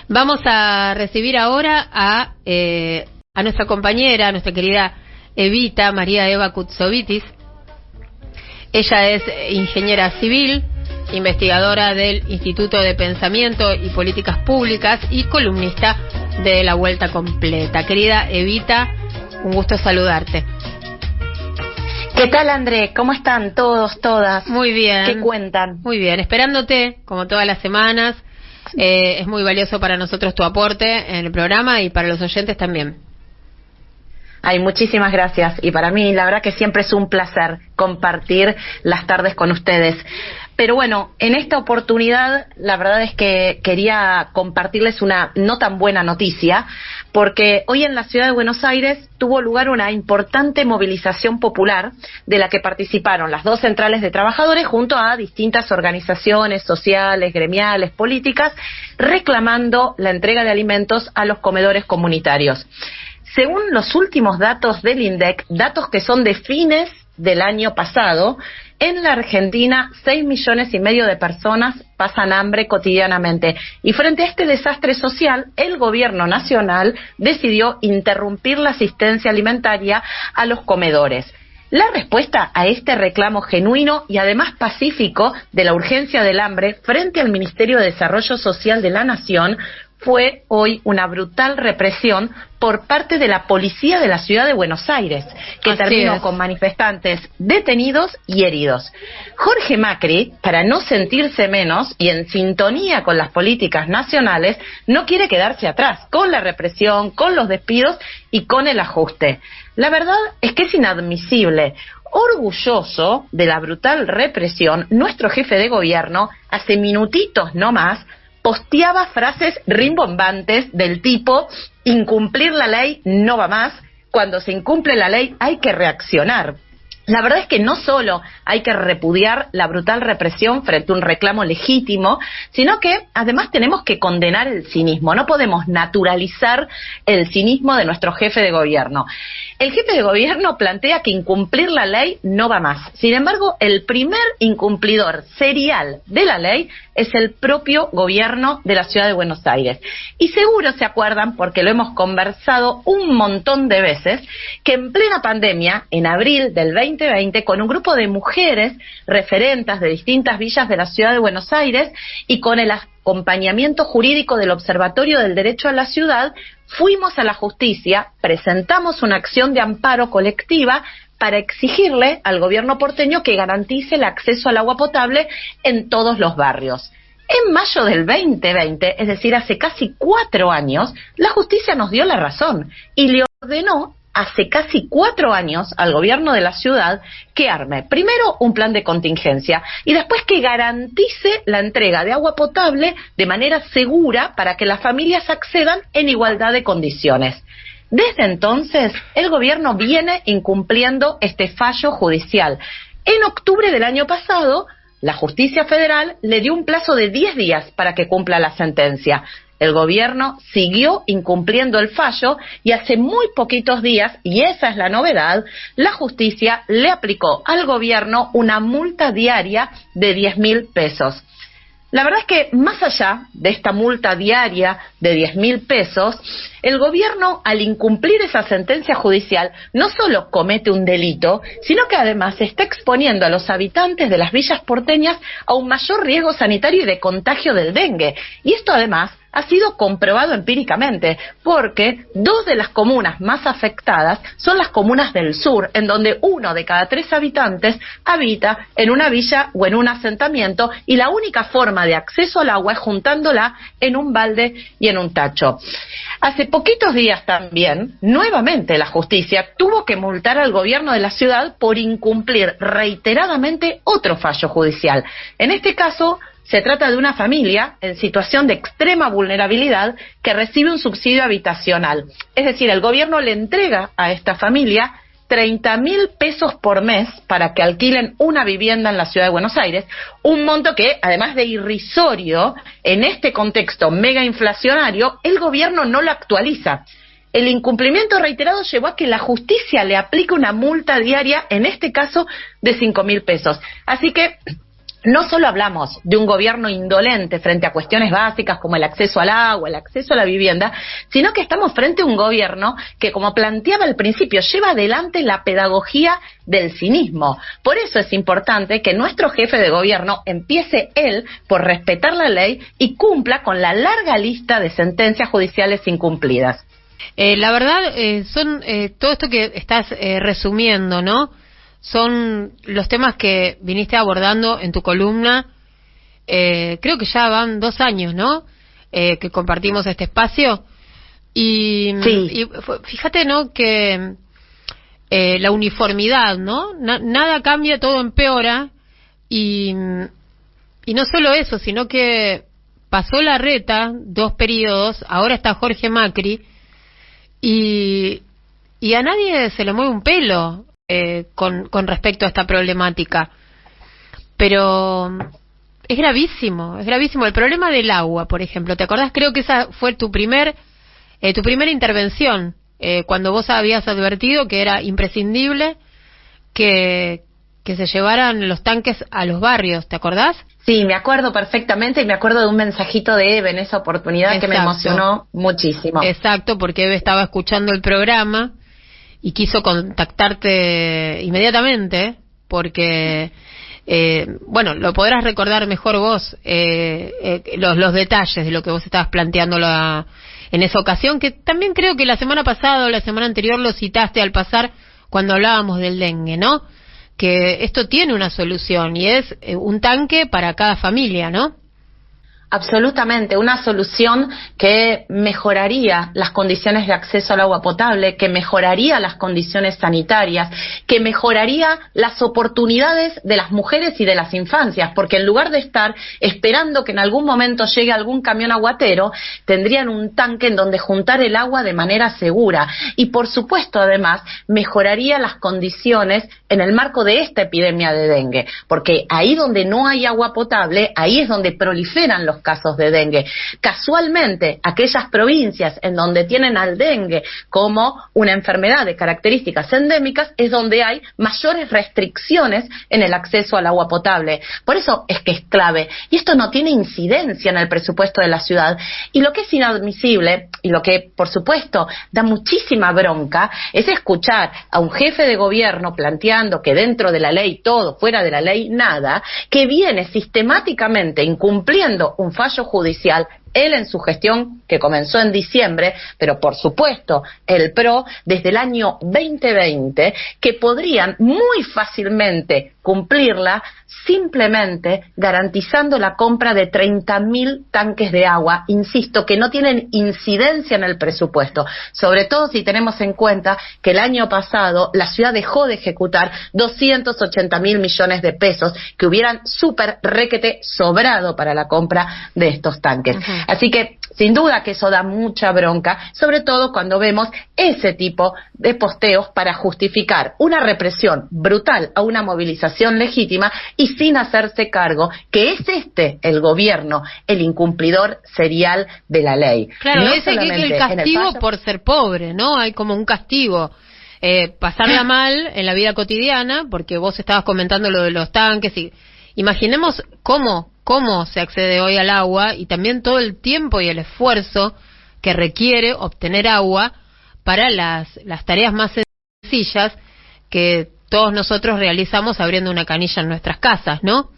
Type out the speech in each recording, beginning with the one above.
Vamos a recibir ahora a nuestra compañera, a nuestra querida Evita, María Eva Kutsovitis. Ella es ingeniera civil, investigadora del Instituto de Pensamiento y Políticas Públicas y columnista de La Vuelta Completa. Querida Evita, un gusto saludarte. ¿Qué tal, André? ¿Cómo están todos, todas? Muy bien. ¿Qué cuentan? Muy bien, esperándote, como todas las semanas. Es muy valioso para nosotros tu aporte en el programa y para los oyentes también. Ay, muchísimas gracias. Y para mí, la verdad que siempre es un placer compartir las tardes con ustedes. Pero bueno, en esta oportunidad, la verdad es que quería compartirles una no tan buena noticia, porque hoy en la ciudad de Buenos Aires tuvo lugar una importante movilización popular de la que participaron las dos centrales de trabajadores junto a distintas organizaciones sociales, gremiales, políticas, reclamando la entrega de alimentos a los comedores comunitarios. Según los últimos datos del INDEC, datos que son de fines del año pasado, en la Argentina 6,5 millones de personas pasan hambre cotidianamente. Y frente a este desastre social, el gobierno nacional decidió interrumpir la asistencia alimentaria a los comedores. La respuesta a este reclamo genuino y además pacífico de la urgencia del hambre frente al Ministerio de Desarrollo Social de la Nación fue hoy una brutal represión por parte de la policía de la ciudad de Buenos Aires, que terminó con manifestantes detenidos y heridos. Jorge Macri, para no sentirse menos y en sintonía con las políticas nacionales, no quiere quedarse atrás con la represión, con los despidos y con el ajuste. La verdad es que es inadmisible. Orgulloso de la brutal represión, nuestro jefe de gobierno, hace minutitos no más, posteaba frases rimbombantes del tipo: incumplir la ley no va más, cuando se incumple la ley hay que reaccionar. La verdad es que no solo hay que repudiar la brutal represión frente a un reclamo legítimo, sino que además tenemos que condenar el cinismo. No podemos naturalizar el cinismo de nuestro jefe de gobierno. El jefe de gobierno plantea que incumplir la ley no va más. Sin embargo, el primer incumplidor serial de la ley es el propio gobierno de la ciudad de Buenos Aires. Y seguro se acuerdan, porque lo hemos conversado un montón de veces, que en plena pandemia, en abril del 2020, con un grupo de mujeres referentas de distintas villas de la ciudad de Buenos Aires y con el acompañamiento jurídico del Observatorio del Derecho a la Ciudad, fuimos a la justicia, presentamos una acción de amparo colectiva para exigirle al gobierno porteño que garantice el acceso al agua potable en todos los barrios. En mayo del 2020, es decir, hace casi 4 años, la justicia nos dio la razón y le ordenó hace casi 4 años al gobierno de la ciudad que arme primero un plan de contingencia y después que garantice la entrega de agua potable de manera segura para que las familias accedan en igualdad de condiciones. Desde entonces, el gobierno viene incumpliendo este fallo judicial. En octubre del año pasado, la Justicia Federal le dio un plazo de 10 días para que cumpla la sentencia. El gobierno siguió incumpliendo el fallo y hace muy poquitos días, y esa es la novedad, la justicia le aplicó al gobierno una multa diaria de 10.000 pesos. La verdad es que más allá de esta multa diaria de 10.000 pesos, el gobierno, al incumplir esa sentencia judicial, no solo comete un delito, sino que además está exponiendo a los habitantes de las villas porteñas a un mayor riesgo sanitario y de contagio del dengue. Y esto además ha sido comprobado empíricamente, porque 2 de las comunas más afectadas son las comunas del sur, en donde 1 de cada 3 habitantes habita en una villa o en un asentamiento, y la única forma de acceso al agua es juntándola en un balde y en un tacho. Hace poquitos días también, nuevamente la justicia tuvo que multar al gobierno de la ciudad por incumplir reiteradamente otro fallo judicial. En este caso, se trata de una familia en situación de extrema vulnerabilidad que recibe un subsidio habitacional. Es decir, el gobierno le entrega a esta familia 30.000 pesos por mes para que alquilen una vivienda en la ciudad de Buenos Aires, un monto que, además de irrisorio, en este contexto mega inflacionario, el gobierno no lo actualiza. El incumplimiento reiterado llevó a que la justicia le aplique una multa diaria, en este caso de 5.000 pesos. Así que no solo hablamos de un gobierno indolente frente a cuestiones básicas como el acceso al agua, el acceso a la vivienda, sino que estamos frente a un gobierno que, como planteaba al principio, lleva adelante la pedagogía del cinismo. Por eso es importante que nuestro jefe de gobierno empiece él por respetar la ley y cumpla con la larga lista de sentencias judiciales incumplidas. La verdad, son todo esto que estás resumiendo, ¿no? Son los temas que viniste abordando en tu columna. Creo que ya van 2 años, ¿no? Que compartimos este espacio. Y, sí. Y fíjate, ¿no? Que la uniformidad, ¿no? Nada cambia, todo empeora. Y no solo eso, sino que pasó Larreta 2 periodos, ahora está Jorge Macri. Y a nadie se le mueve un pelo con respecto a esta problemática. Pero es gravísimo, es gravísimo. El problema del agua, por ejemplo, ¿te acordás? Creo que esa fue tu primera intervención, cuando vos habías advertido que era imprescindible que se llevaran los tanques a los barrios, ¿te acordás? Sí, me acuerdo perfectamente y me acuerdo de un mensajito de Eve en esa oportunidad. Exacto. Que me emocionó muchísimo. Exacto, porque Eve estaba escuchando el programa y quiso contactarte inmediatamente porque, bueno, lo podrás recordar mejor vos, los detalles de lo que vos estabas planteando en esa ocasión, que también creo que la semana pasada o la semana anterior lo citaste al pasar cuando hablábamos del dengue, ¿no? Que esto tiene una solución y es un tanque para cada familia, ¿no? Absolutamente, una solución que mejoraría las condiciones de acceso al agua potable, que mejoraría las condiciones sanitarias, que mejoraría las oportunidades de las mujeres y de las infancias, porque en lugar de estar esperando que en algún momento llegue algún camión aguatero, tendrían un tanque en donde juntar el agua de manera segura. Y por supuesto, además, mejoraría las condiciones en el marco de esta epidemia de dengue, porque ahí donde no hay agua potable, ahí es donde proliferan los casos de dengue. Casualmente, aquellas provincias en donde tienen al dengue como una enfermedad de características endémicas es donde hay mayores restricciones en el acceso al agua potable. Por eso es que es clave. Y esto no tiene incidencia en el presupuesto de la ciudad. Y lo que es inadmisible, y lo que, por supuesto, da muchísima bronca, es escuchar a un jefe de gobierno planteando que dentro de la ley todo, fuera de la ley nada, que viene sistemáticamente incumpliendo un fallo judicial, él en su gestión que comenzó en diciembre, pero por supuesto el PRO desde el año 2020, que podrían muy fácilmente cumplirla simplemente garantizando la compra de 30.000 tanques de agua, insisto, que no tienen incidencia en el presupuesto, sobre todo si tenemos en cuenta que el año pasado la ciudad dejó de ejecutar 280.000 millones de pesos que hubieran súper requete sobrado para la compra de estos tanques. Uh-huh. Así que, sin duda que eso da mucha bronca, sobre todo cuando vemos ese tipo de posteos para justificar una represión brutal a una movilización legítima y sin hacerse cargo que es el gobierno, el incumplidor serial de la ley. Claro, no es el castigo por ser pobre, ¿no? Hay como un castigo. Pasarla mal en la vida cotidiana, porque vos estabas comentando lo de los tanques y imaginemos cómo se accede hoy al agua y también todo el tiempo y el esfuerzo que requiere obtener agua para las tareas más sencillas que todos nosotros realizamos abriendo una canilla en nuestras casas, ¿no?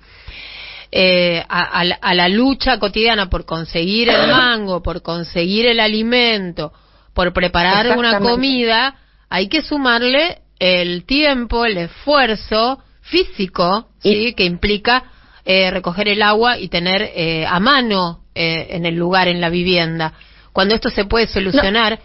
A la lucha cotidiana por conseguir el mango, por conseguir el alimento, por preparar una comida, hay que sumarle el tiempo, el esfuerzo físico, ¿sí? Que implica recoger el agua y tener a mano en el lugar, en la vivienda. Cuando esto se puede solucionar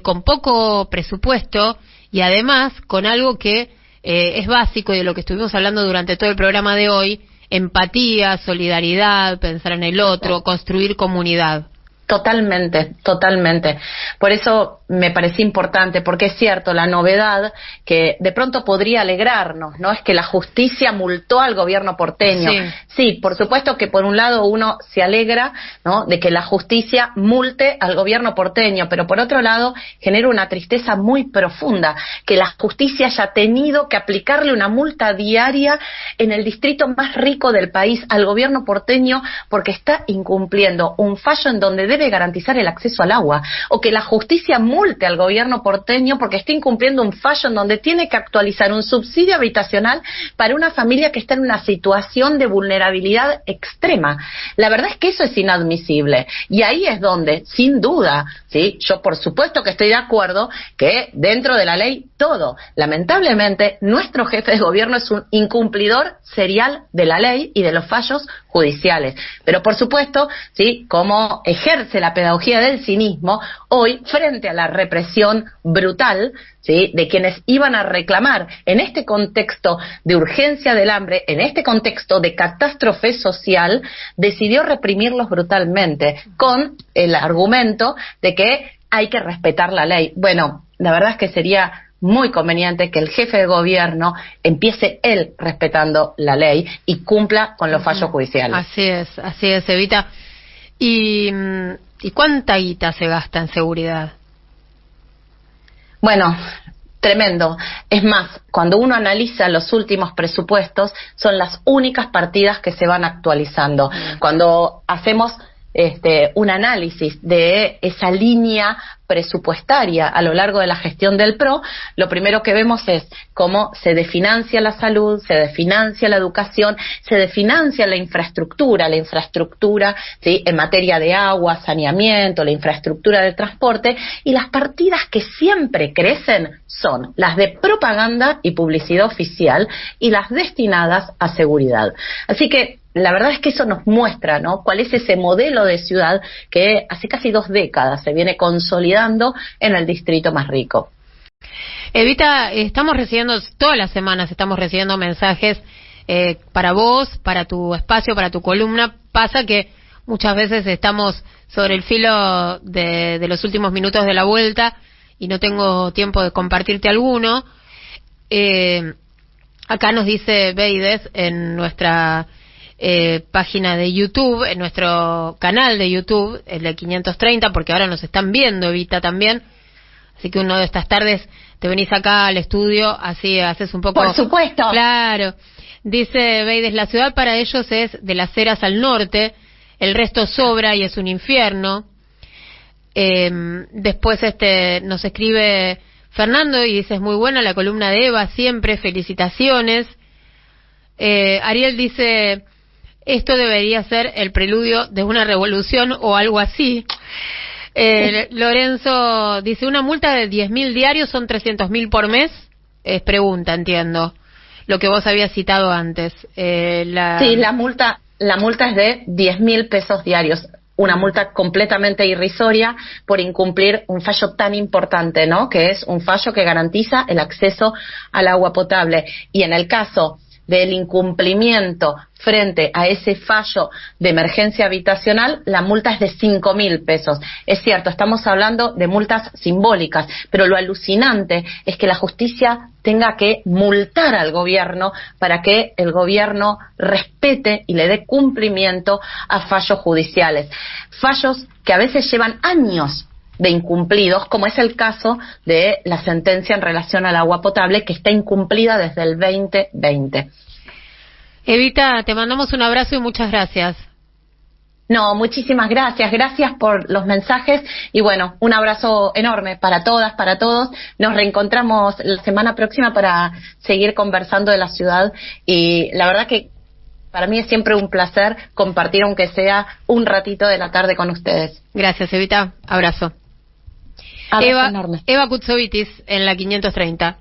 con poco presupuesto y además con algo que es básico y de lo que estuvimos hablando durante todo el programa de hoy, empatía, solidaridad, pensar en el otro, construir comunidad. Totalmente, totalmente. Por eso me parecía importante, porque es cierto, la novedad que de pronto podría alegrarnos, ¿no? Es que la justicia multó al gobierno porteño. Sí, por supuesto que por un lado uno se alegra, ¿no?, de que la justicia multe al gobierno porteño, pero por otro lado genera una tristeza muy profunda, que la justicia haya tenido que aplicarle una multa diaria en el distrito más rico del país al gobierno porteño porque está incumpliendo un fallo en donde debe garantizar el acceso al agua, o que la justicia multe al gobierno porteño porque está incumpliendo un fallo en donde tiene que actualizar un subsidio habitacional para una familia que está en una situación de vulnerabilidad extrema. La verdad es que eso es inadmisible, y ahí es donde, sin duda, ¿sí?, yo por supuesto que estoy de acuerdo que dentro de la ley todo. Lamentablemente, nuestro jefe de gobierno es un incumplidor serial de la ley y de los fallos judiciales. Pero por supuesto, ¿sí?, como ejerce la pedagogía del cinismo, hoy, frente a la represión brutal, ¿sí?, de quienes iban a reclamar en este contexto de urgencia del hambre, en este contexto de catástrofe social, decidió reprimirlos brutalmente, con el argumento de que hay que respetar la ley. Bueno, la verdad es que sería muy conveniente que el jefe de gobierno empiece él respetando la ley y cumpla con los fallos judiciales. Así es, Evita. ¿Y cuánta guita se gasta en seguridad? Bueno, tremendo. Es más, cuando uno analiza los últimos presupuestos, son las únicas partidas que se van actualizando. Cuando hacemos un análisis de esa línea presupuestaria a lo largo de la gestión del PRO, lo primero que vemos es cómo se desfinancia la salud, se desfinancia la educación, se desfinancia la infraestructura, ¿sí?, en materia de agua, saneamiento, la infraestructura de transporte, y las partidas que siempre crecen son las de propaganda y publicidad oficial y las destinadas a seguridad. Así que la verdad es que eso nos muestra, ¿no?, cuál es ese modelo de ciudad que hace casi 2 décadas se viene consolidando en el distrito más rico. Evita, todas las semanas estamos recibiendo mensajes para vos, para tu espacio, para tu columna. Pasa que muchas veces estamos sobre el filo de los últimos minutos de la vuelta y no tengo tiempo de compartirte alguno. Acá nos dice Beides en nuestra página de YouTube, en nuestro canal de YouTube, el de 530, porque ahora nos están viendo, Evita, también. Así que una de estas tardes te venís acá al estudio, así haces un poco... Por supuesto. Claro. Dice Beides, la ciudad para ellos es de Las Heras al norte, el resto sobra y es un infierno. Después nos escribe Fernando y dice, es muy buena la columna de Eva, siempre, felicitaciones. Ariel dice, esto debería ser el preludio de una revolución o algo así. Lorenzo dice, una multa de 10.000 diarios son 300.000 por mes. Es pregunta, entiendo, lo que vos habías citado antes. Sí, la multa es de 10.000 pesos diarios. Una multa completamente irrisoria por incumplir un fallo tan importante, ¿no?, que es un fallo que garantiza el acceso al agua potable. Y en el caso del incumplimiento frente a ese fallo de emergencia habitacional, la multa es de 5.000 pesos. Es cierto, estamos hablando de multas simbólicas, pero lo alucinante es que la justicia tenga que multar al gobierno para que el gobierno respete y le dé cumplimiento a fallos judiciales. Fallos que a veces llevan años de incumplidos, como es el caso de la sentencia en relación al agua potable, que está incumplida desde el 2020. Evita, te mandamos un abrazo y muchas gracias. No, muchísimas gracias. Gracias por los mensajes y bueno, un abrazo enorme para todas, para todos. Nos reencontramos la semana próxima para seguir conversando de la ciudad y la verdad que para mí es siempre un placer compartir, aunque sea un ratito de la tarde, con ustedes. Gracias, Evita. Abrazo. Abrazo enorme. Eva Kutsovitis en la 530.